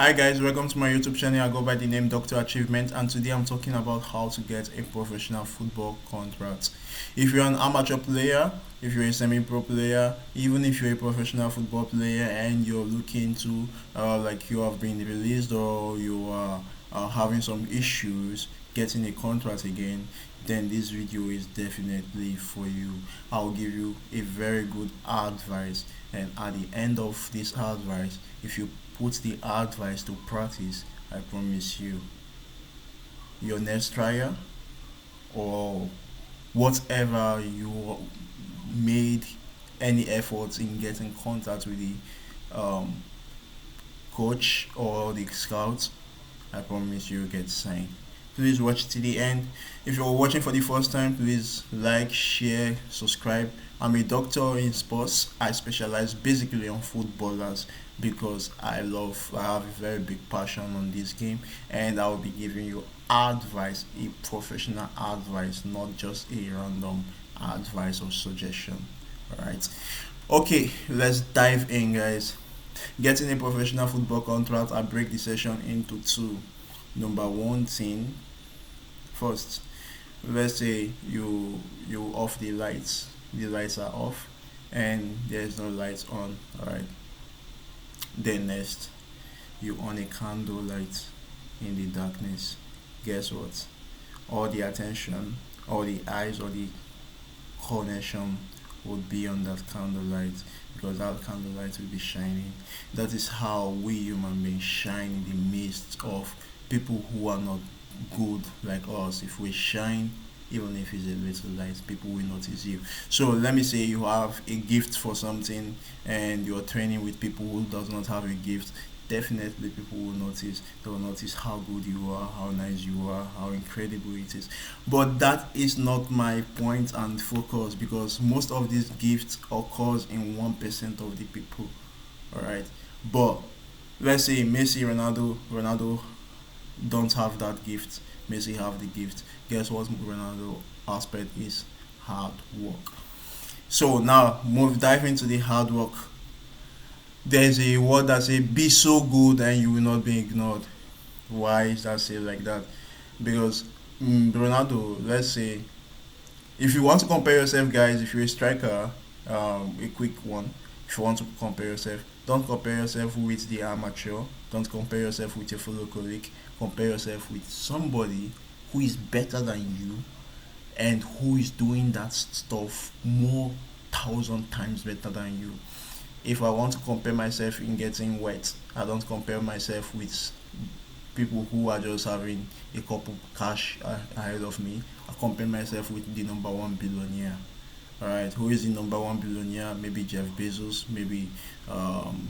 Hi guys, welcome to my YouTube channel. I go by the name Dr. Achievement, and today I'm talking about how to get a professional football contract. If you're an amateur player, if you're a semi-pro player, even if you're a professional football player and you're looking to like you have been released or you are having some issues getting a contract again, then this video is definitely for you. I'll give you a very good advice, and at the end of this advice, if you put the advice to practice, I promise you, your next trial or whatever you made any efforts in getting contact with the coach or the scouts, I promise you get signed. Please watch to the end. If you're watching for the first time, please like, share, subscribe. I'm a doctor in sports. I specialize basically on footballers because I have a very big passion on this game, and I'll be giving you advice, a professional advice, not just a random advice or suggestion. Alright. Okay, let's dive in, guys. Getting a professional football contract, I break the session into two. Number one thing first, let's say you off the lights are off and there's no lights on. All right, then next you on a candle light in the darkness. Guess what? All the attention, all the eyes, all the connection would be on that candlelight because that candlelight will be shining. That is how we human beings shine in the midst of people who are not good like us. If we shine, even if it's a little light, people will notice you. So let me say you have a gift for something and you're training with people who does not have a gift. Definitely people will notice. They will notice how good you are, how nice you are, how incredible it is. But that is not my point and focus because most of these gifts occurs in 1% of the people. All right, but let's say Messi, Ronaldo don't have that gift. Messi have the gift. Guess what Ronaldo aspect is? Hard work. So now move dive into the hard work. There's a word that say be so good and you will not be ignored. Why is that say like that? Because Ronaldo, let's say if you want to compare yourself, guys, if you're a striker, a quick one. If you want to compare yourself, don't compare yourself with the amateur. Don't compare yourself with your fellow colleague. Compare yourself with somebody who is better than you and who is doing that stuff more thousand times better than you. If I want to compare myself in getting wet, I don't compare myself with people who are just having a couple cash ahead of me. I compare myself with the number one billionaire. All right, who is the number one billionaire? Maybe Jeff Bezos, maybe um,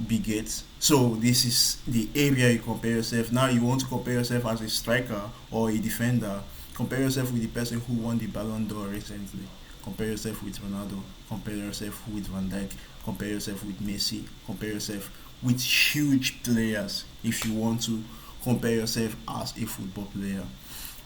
Bill Gates. So this is the area you compare yourself. Now you want to compare yourself as a striker or a defender. Compare yourself with the person who won the Ballon d'Or recently. Compare yourself with Ronaldo. Compare yourself with Van Dijk. Compare yourself with Messi. Compare yourself with huge players if you want to compare yourself as a football player.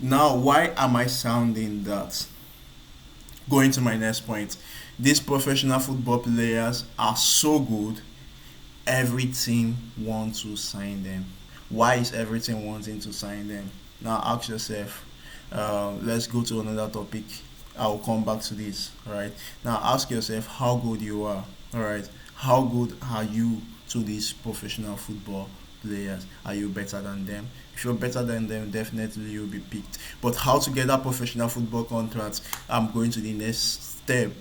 Now, why am I sounding that? Going to my next point. These professional football players are so good, every team wants to sign them. Why is every team wanting to sign them? Now ask yourself. Let's go to another topic. I'll come back to this. All right. Now ask yourself how good you are. All right. How good are you to these professional football players? Are you better than them? If you're better than them, definitely you'll be picked. But how to get that professional football contract? I'm going to the next step.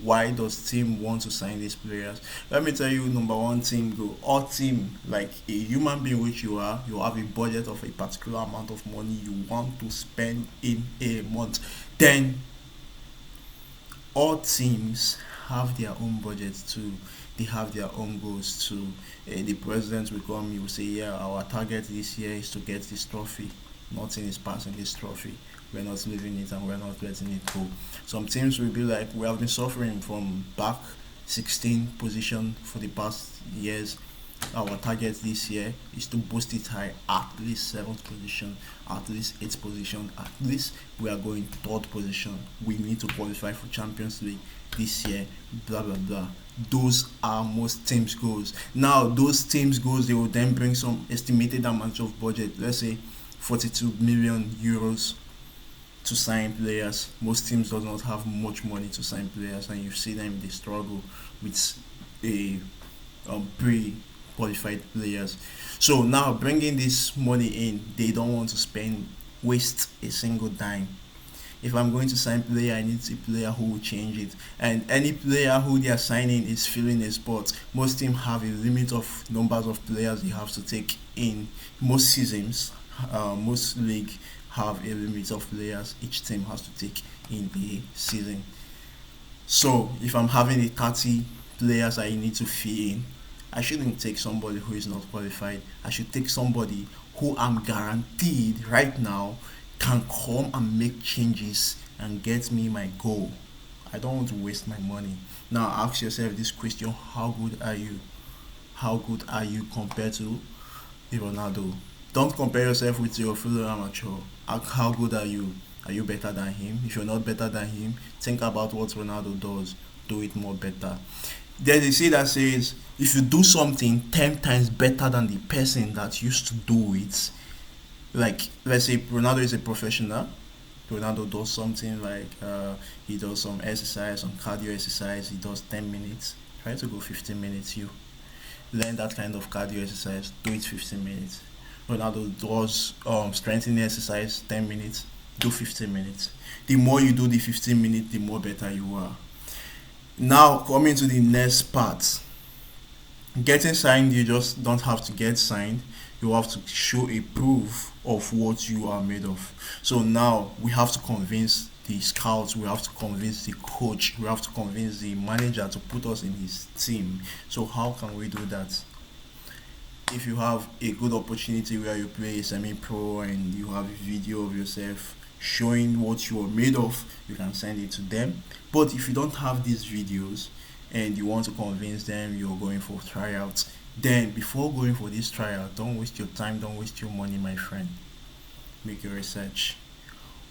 Why does team want to sign these players? Let me tell you, number one team go. All team, like a human being which you are, you have a budget of a particular amount of money you want to spend in a month. Then all teams have their own budgets too. They have their own goals too. The president will come, he will say, yeah, our target this year is to get this trophy. Nothing is passing this trophy. We're not leaving it and we're not letting it go. Some teams will be like, we have been suffering from back 16 position for the past years. Our target this year is to boost it high, at least seventh position, at least eighth position, at least we are going third position. We need to qualify for Champions League this year. Blah blah blah. Those are most teams' goals. Now, those teams' goals, they will then bring some estimated amount of budget. Let's say 42 million euros to sign players. Most teams does not have much money to sign players, and you see them they struggle with a pre-qualified players. So now bringing this money in, they don't want to spend waste a single dime. If I'm going to sign player, I need a player who will change it. And any player who they are signing is filling a spot. Most teams have a limit of numbers of players they have to take in. Most seasons, most league have a limit of players each team has to take in a season. So if I'm having a 30 players I need to fill in, I shouldn't take somebody who is not qualified. I should take somebody who I'm guaranteed right now can come and make changes and get me my goal. I don't want to waste my money. Now ask yourself this question: how good are you? How good are you compared to Ronaldo? Don't compare yourself with your fellow amateur. How good are you? Are you better than him? If you're not better than him, think about what Ronaldo does. Do it more better. There's a say that says if you do something 10 times better than the person that used to do it, like let's say Ronaldo is a professional. Ronaldo does something like he does some exercise, some cardio exercise. He does 10 minutes. Try to go 15 minutes. You learn that kind of cardio exercise. Do it 15 minutes. Ronaldo does strengthening exercise 10 minutes. Do 15 minutes. The more you do the 15 minutes, the more better you are. Now coming to the next part, getting signed, you just don't have to get signed. You have to show a proof of what you are made of. So now we have to convince the scouts, we have to convince the coach, we have to convince the manager to put us in his team. So how can we do that? If you have a good opportunity where you play semi-pro and you have a video of yourself showing what you are made of, you can send it to them. But if you don't have these videos and you want to convince them you're going for tryouts, then before going for this tryout, don't waste your time, don't waste your money, my friend. Make your research.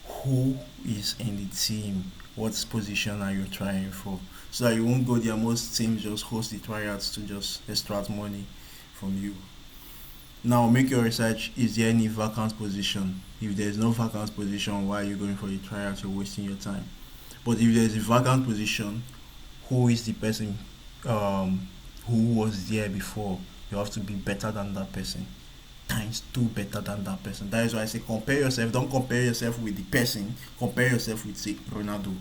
Who is in the team? What position are you trying for? So that you won't go there. Most teams just host the tryouts to just extract money from you. Now make your research. Is there any vacant position? If there's no vacant position, why are you going for the tryout? You're wasting your time. But if there's a vacant position, who is the person who was there before? You have to be better than that person. Times two better than that person. That is why I say compare yourself. Don't compare yourself with the person. Compare yourself with say Ronaldo.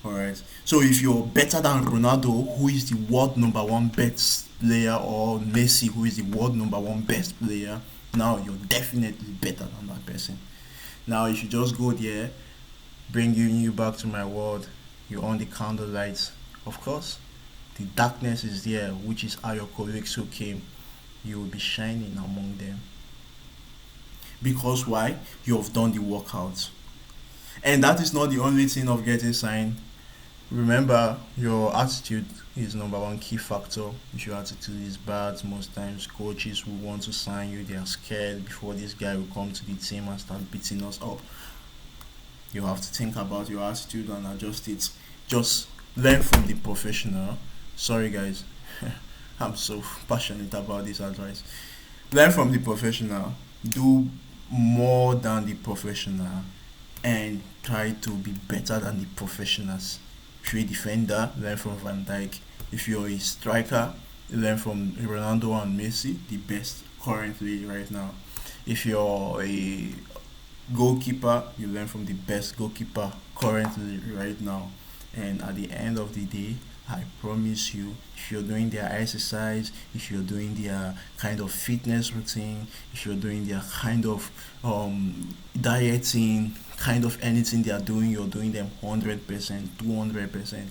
Alright. So if you're better than Ronaldo, who is the world number one best player, or Messi, who is the world number one best player, now you're definitely better than that person. Now if you just go there, bringing you back to my world, you on the candle lights. Of course, the darkness is there, which is how your colleagues who came, you will be shining among them. Because why? You have done the workout. And that is not the only thing of getting signed. Remember, your attitude is number one key factor. If your attitude is bad, most times coaches will want to sign you. They are scared before this guy will come to the team and start beating us up. You have to think about your attitude and adjust it. Just learn from the professional. Sorry, guys, I'm so passionate about this advice. Learn from the professional. Do more than the professional and try to be better than the professionals. If you're a defender, learn from Van Dijk. If you're a striker, learn from Ronaldo and Messi, the best currently right now. If you're a goalkeeper, you learn from the best goalkeeper currently right now. And at the end of the day, I promise you, if you're doing their exercise, if you're doing their kind of fitness routine, if you're doing their kind of dieting, kind of anything they are doing, you're doing them 100%, 200%.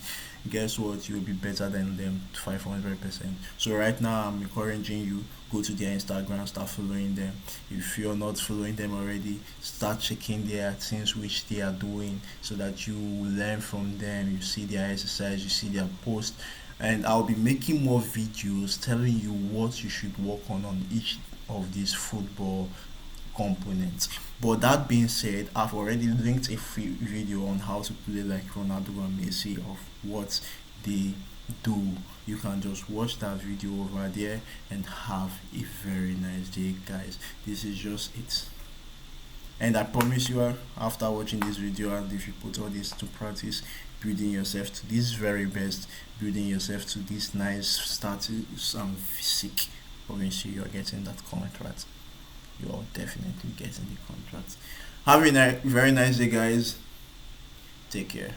Guess what? You'll be better than them 500%. So right now, I'm encouraging you, go to their Instagram, start following them. If you're not following them already, start checking their things which they are doing, so that you learn from them. You see their exercise, you see their post, and I'll be making more videos telling you what you should work on each of these football components. But that being said, I've already linked a free video on how to play like Ronaldo and Messi of what they do. You can just watch that video over there and have a very nice day, guys. This is just it. And I promise you, after watching this video, and if you put all this to practice, building yourself to this very best, building yourself to this nice status and physique, obviously you're getting that contract. You're definitely getting the contract. Have a very nice day, guys. Take care.